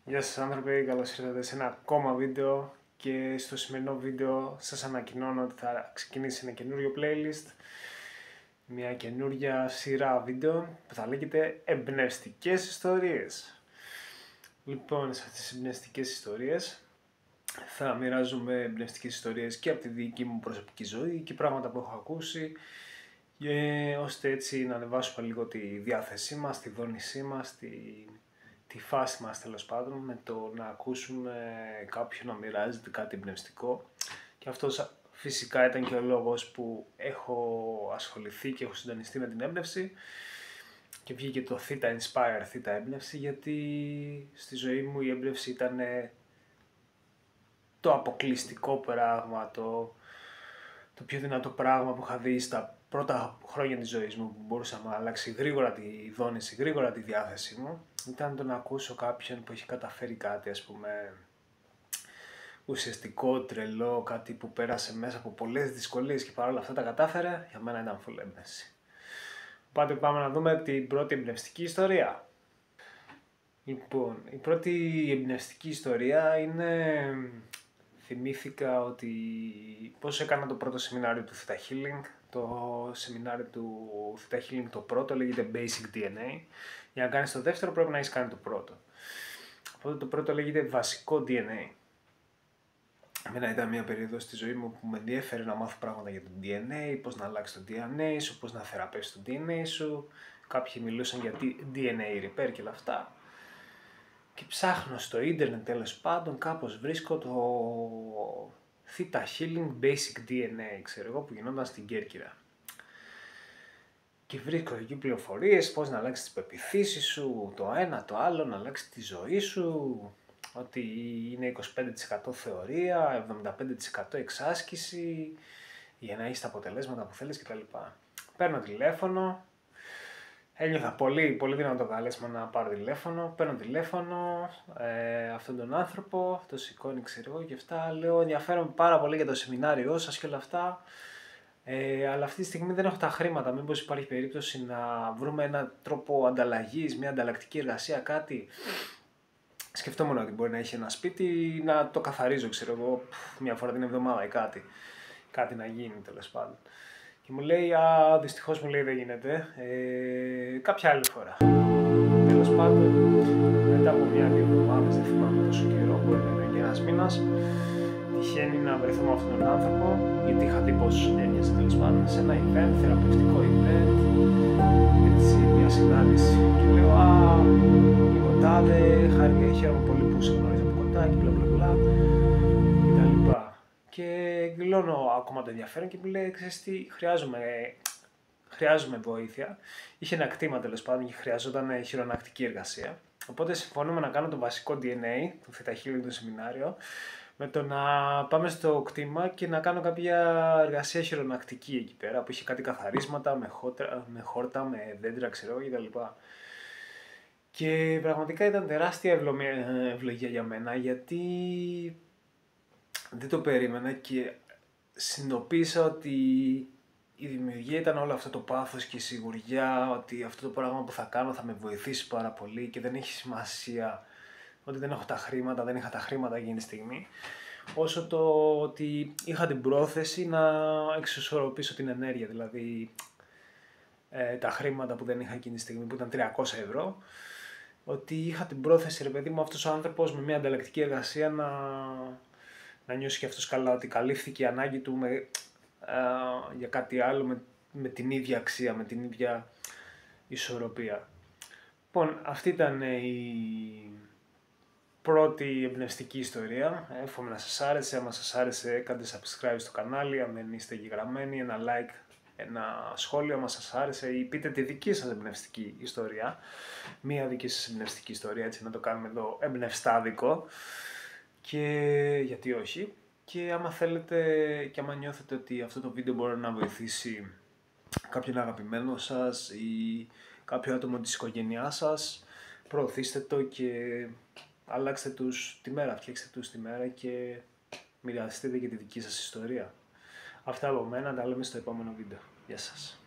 Γεια σας άνθρωποι, καλώς ήρθατε σε ένα ακόμα βίντεο και στο σημερινό βίντεο σας ανακοινώνω ότι θα ξεκινήσει ένα καινούριο playlist, μια καινούρια σειρά βίντεο που θα λέγεται εμπνευστικές ιστορίες. Λοιπόν, σε αυτές τις εμπνευστικές ιστορίες θα μοιράζομαι εμπνευστικές ιστορίες και από τη δική μου προσωπική ζωή και πράγματα που έχω ακούσει, ώστε έτσι να ανεβάσουμε λίγο τη διάθεσή μας, τη δόνησή μας, τη φάση μας τέλος πάντων, με το να ακούσουμε κάποιον να μοιράζεται κάτι εμπνευστικό. Και αυτός φυσικά ήταν και ο λόγος που έχω ασχοληθεί και έχω συντονιστεί με την έμπνευση και βγήκε το Theta Inspire, Theta έμπνευση, γιατί στη ζωή μου η έμπνευση ήταν το αποκλειστικό πράγμα, το πιο δυνατό πράγμα που είχα δει στα πρώτα χρόνια της ζωής μου, που μπορούσα να αλλάξει γρήγορα τη δόνηση, γρήγορα τη διάθεση μου. Ήταν το να ακούσω κάποιον που έχει καταφέρει κάτι, ας πούμε, ουσιαστικό, τρελό, κάτι που πέρασε μέσα από πολλές δυσκολίες και παρόλα αυτά τα κατάφερε. Για μένα ήταν full έμπνευση. Οπότε πάμε να δούμε την πρώτη εμπνευστική ιστορία. Λοιπόν, η πρώτη εμπνευστική ιστορία είναι... Θυμήθηκα ότι πώς έκανα το πρώτο σεμινάριο του Theta Healing. Το σεμινάριο του Theta Healing το πρώτο λέγεται Basic DNA. Για να κάνεις το δεύτερο πρέπει να έχεις κάνει το πρώτο. Οπότε το πρώτο λέγεται βασικό DNA. Εμένα ήταν μια περίοδος στη ζωή μου που με ενδιέφερε να μάθω πράγματα για το DNA, πώς να αλλάξει το DNA σου, πώς να θεραπεύσεις το DNA σου. Κάποιοι μιλούσαν για DNA repair και όλα αυτά. Και ψάχνω στο ίντερνετ τέλος πάντων, κάπως βρίσκω το Theta Healing Basic DNA, ξέρω εγώ, που γινόταν στην Κέρκυρα. Και βρίσκω εκεί πληροφορίες, πώς να αλλάξεις τις πεποιθήσεις σου, το ένα, το άλλο, να αλλάξεις τη ζωή σου, ότι είναι 25% θεωρία, 75% εξάσκηση, για να έχεις τα αποτελέσματα που θέλεις κτλ. Παίρνω τηλέφωνο. Ένιωθα πολύ δυνατό καλέσμα να πάρω τηλέφωνο. Παίρνω τηλέφωνο αυτόν τον άνθρωπο, το σηκώνει, ξέρω εγώ και αυτά. Λέω: ενδιαφέρομαι πάρα πολύ για το σεμινάριό σας και όλα αυτά. Αλλά αυτή τη στιγμή δεν έχω τα χρήματα. Μήπως υπάρχει περίπτωση να βρούμε έναν τρόπο ανταλλαγής, μια ανταλλακτική εργασία, κάτι. Σκεφτόμουν ότι μπορεί να έχει ένα σπίτι, να το καθαρίζω, ξέρω εγώ, μια φορά την εβδομάδα ή κάτι. Κάτι να γίνει τέλος πάντων. Και μου λέει: δυστυχώς, μου λέει, δεν γίνεται, κάποια άλλη φορά. Τέλος πάντων, μετά από μια-δύο εβδομάδες, δεν θυμάμαι πόσο καιρό, μπορεί να είναι και ένας μήνας, τυχαίνει να βρεθώ με αυτόν τον άνθρωπο, γιατί είχα δει πως έμοιαζε τέλος πάντων, σε ένα event, θεραπευτικό event, έτσι, μια συνάντηση. Και λέω: είμαι ο τάδε, χαίρομαι πολύ που σε γνωρίζω από κοντά και μπλα κτλ. Και εκδηλώνω ακόμα το ενδιαφέρον και μου λέει: ξέρεις τι, χρειάζομαι βοήθεια. Είχε ένα κτήμα τέλος πάντων και χρειαζόταν χειρονακτική εργασία. Οπότε συμφωνούμε να κάνω το βασικό DNA, το Theta Healing, το σεμινάριο, με το να πάμε στο κτήμα και να κάνω κάποια εργασία χειρονακτική εκεί πέρα, που είχε κάτι καθαρίσματα με χόρτα, με δέντρα, ξέρω κτλ. Και πραγματικά ήταν τεράστια ευλογία για μένα, γιατί δεν το περίμενα και συνειδητοποίησα ότι η δημιουργία ήταν όλο αυτό το πάθος και η σιγουριά ότι αυτό το πράγμα που θα κάνω θα με βοηθήσει πάρα πολύ και δεν έχει σημασία ότι δεν έχω τα χρήματα, δεν είχα τα χρήματα εκείνη τη στιγμή, όσο το ότι είχα την πρόθεση να εξισορροπήσω την ενέργεια, δηλαδή τα χρήματα που δεν είχα εκείνη τη στιγμή, που ήταν 300 ευρώ, ότι είχα την πρόθεση, ρε παιδί μου, αυτός ο άνθρωπος με μια ανταλλακτική εργασία να νιώσει και αυτός καλά, ότι καλύφθηκε η ανάγκη του για κάτι άλλο με την ίδια αξία, με την ίδια ισορροπία. Λοιπόν, αυτή ήταν η πρώτη εμπνευστική ιστορία. Εύχομαι να σας άρεσε. Αν σας άρεσε, κάντε subscribe στο κανάλι, αν δεν είστε εγγεγραμμένοι, ένα like, ένα σχόλιο αν σας άρεσε, ή πείτε τη δική σας εμπνευστική ιστορία. Μία δική σας εμπνευστική ιστορία, έτσι να το κάνουμε εδώ εμπνευστάδικο. Και γιατί όχι. Και άμα θέλετε και άμα νιώθετε ότι αυτό το βίντεο μπορεί να βοηθήσει κάποιον αγαπημένο σας ή κάποιο άτομο της οικογένειάς σας, προωθήστε το και αλλάξτε τους τη μέρα, φτιάξτε τους τη μέρα και μοιραστείτε και τη δική σας ιστορία. Αυτά από μένα, τα λέμε στο επόμενο βίντεο. Γεια σας.